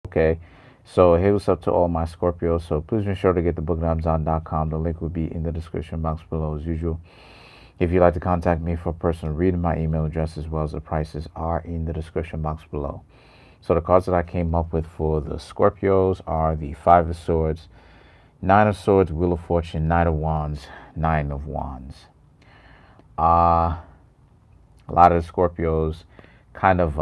Okay. So hey, what's up to all my Scorpios? So please make sure to get the book at Amazon.com. The link will be in the description box below as usual. If you'd like to contact me for personal reading, my email address as well as the prices are in the description box below. So the cards that I came up with for the Scorpios are the Five of Swords, Nine of Swords, Wheel of Fortune, Knight of Wands, Nine of Wands. A lot of the Scorpios kind of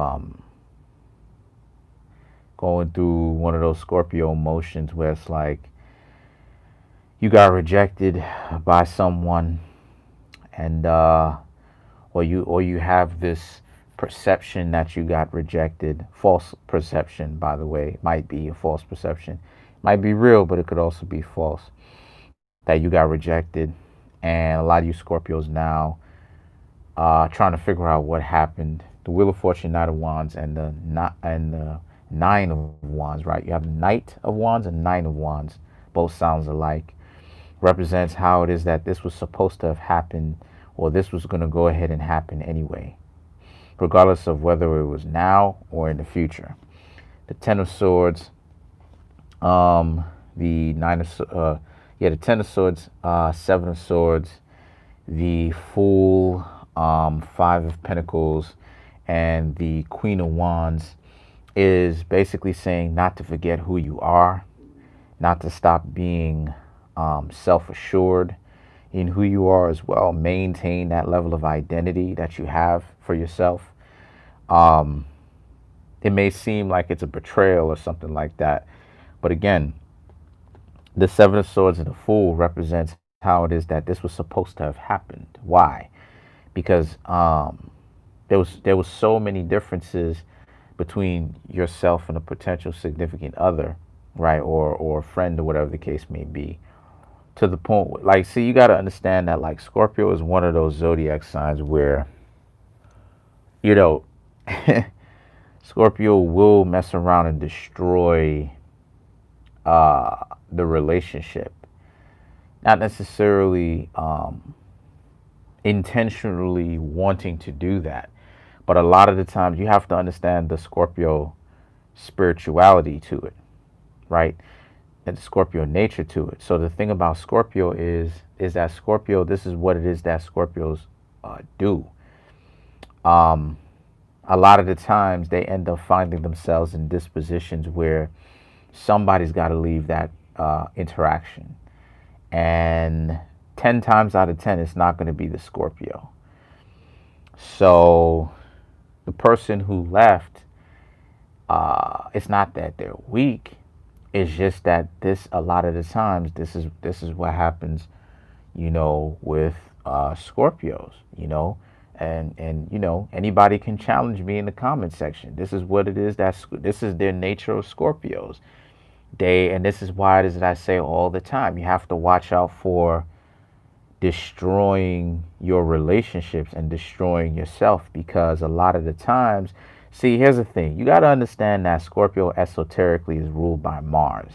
going through one of those Scorpio emotions where it's like you got rejected by someone, and or you have this perception that you got rejected. False perception, by the way. Might be a false perception, might be real, but it could also be false, that you got rejected. And a lot of you Scorpios now trying to figure out what happened. The Wheel of Fortune, Knight of Wands, and the Nine of Wands, right? You have Knight of Wands and Nine of Wands. Both sounds alike. Represents how it is that this was supposed to have happened, or this was going to go ahead and happen anyway, regardless of whether it was now or in the future. The Ten of Swords, the the Ten of Swords, Seven of Swords, the Fool, Five of Pentacles, and the Queen of Wands is basically saying not to forget who you are, not to stop being self-assured in who you are as well. Maintain that level of identity that you have for yourself. It may seem like it's a betrayal or something like that, but again, the Seven of Swords and the Fool represents how it is that this was supposed to have happened. Why? Because there was so many differences between yourself and a potential significant other, right, or a friend or whatever the case may be, to the point like, see, you got to understand that like Scorpio is one of those zodiac signs where, you know, Scorpio will mess around and destroy the relationship, not necessarily intentionally wanting to do that, but a lot of the times you have to understand the Scorpio spirituality to it, right? And the Scorpio nature to it. So the thing about Scorpio is that Scorpio, this is what it is that Scorpios do. A lot of the times they end up finding themselves in dispositions where somebody's got to leave that interaction, and 10 times out of 10 it's not going to be the Scorpio. So the person who left, it's not that they're weak. It's just that this, a lot of the times, this is what happens, with Scorpios, and anybody can challenge me in the comment section. This is what it is. This is their nature of Scorpios. And this is why it is that I say all the time, you have to watch out for destroying your relationships and destroying yourself, because a lot of the times, see, here's the thing, you got to understand that Scorpio esoterically is ruled by Mars,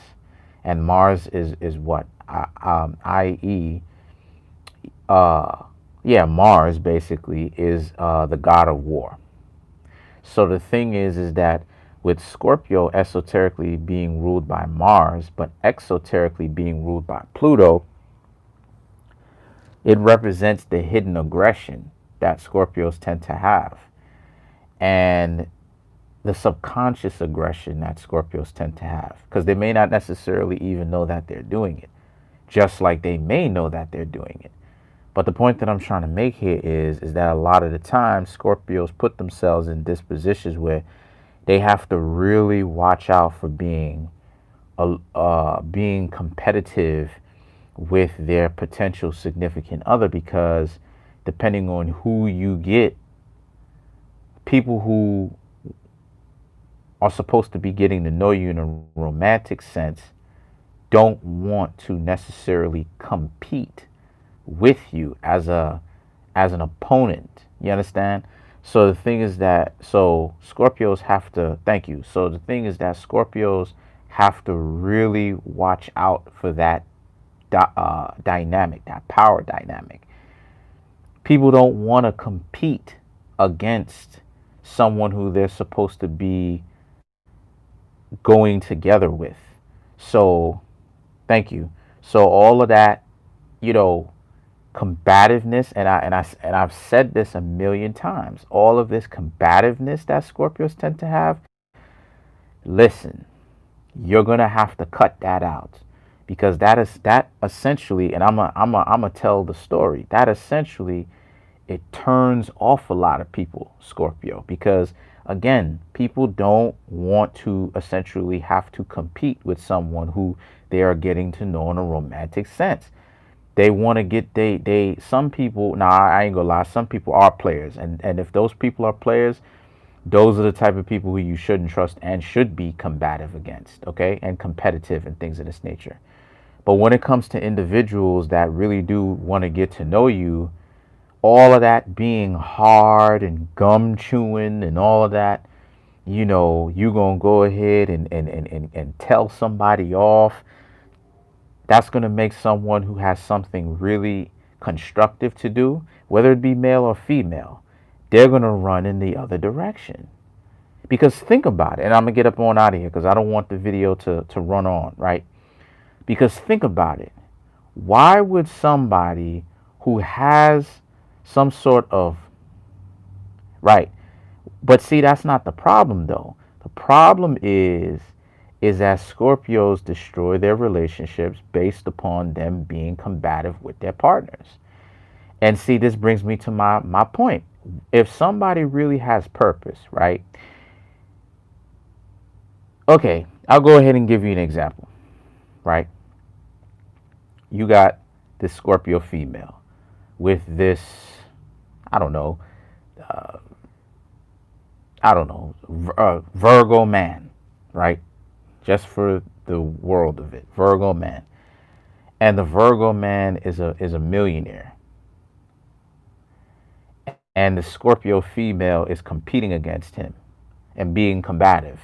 and Mars is what, i.e., Mars basically is the god of war. So the thing is that with Scorpio esoterically being ruled by Mars, but exoterically being ruled by Pluto, it represents the hidden aggression that Scorpios tend to have, and the subconscious aggression that Scorpios tend to have, because they may not necessarily even know that they're doing it, just like they may know that they're doing it. But the point that I'm trying to make here is that a lot of the time Scorpios put themselves in dispositions where they have to really watch out for being competitive with their potential significant other, because depending on who you get, people who are supposed to be getting to know you in a romantic sense don't want to necessarily compete with you as an opponent. You understand? So the thing is that, so Scorpios have to, thank you. So the thing is that Scorpios have to really watch out for that dynamic, that power dynamic. People don't want to compete against someone who they're supposed to be going together with. So, thank you. So all of that, you know, combativeness, and I've said this a million times. All of this combativeness that Scorpios tend to have, listen, you're gonna have to cut that out, because that essentially, and I'm a tell the story. That essentially, it turns off a lot of people, Scorpio, because again, people don't want to essentially have to compete with someone who they are getting to know in a romantic sense. They want to get they some people, now I ain't gonna lie, some people are players, and if those people are players, those are the type of people who you shouldn't trust and should be combative against, okay, and competitive and things of this nature. But when it comes to individuals that really do want to get to know you, all of that being hard and gum chewing and all of that, you know, you gonna go ahead and tell somebody off. That's gonna make someone who has something really constructive to do, whether it be male or female, they're gonna run in the other direction. Because think about it, and I'm gonna get up on out of here because I don't want the video to run on, right? Because think about it. Why would somebody who has some sort of, right? But see, that's not the problem though. The problem is that Scorpios destroy their relationships based upon them being combative with their partners. And see, this brings me to my point. If somebody really has purpose, right? Okay, I'll go ahead and give you an example, right? You got this Scorpio female with this, I don't know, uh, Virgo man, right? Just for the world of it, Virgo man. And the Virgo man is a millionaire. And the Scorpio female is competing against him and being combative.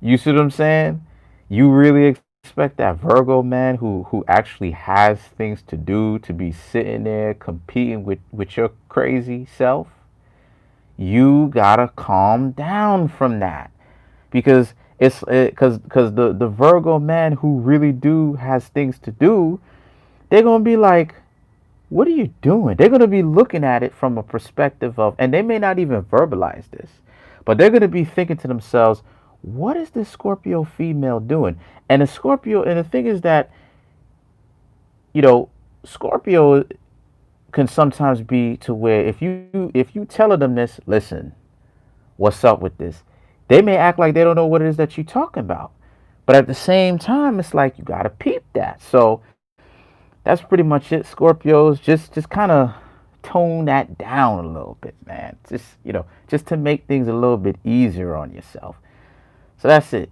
You see what I'm saying? You really expect that Virgo man who actually has things to do to be sitting there competing with your crazy self? You gotta calm down from that, because because the Virgo man who really do has things to do, they're gonna be like, what are you doing? They're gonna be looking at it from a perspective of, and they may not even verbalize this, but they're gonna be thinking to themselves, what is this Scorpio female doing? And the Scorpio, and the thing is that, you know, Scorpio can sometimes be to where if you tell them this, listen, what's up with this? They may act like they don't know what it is that you're talking about. But at the same time, it's like you gotta peep that. So that's pretty much it, Scorpios. Just kind of tone that down a little bit, man. Just, you know, just to make things a little bit easier on yourself. So that's it.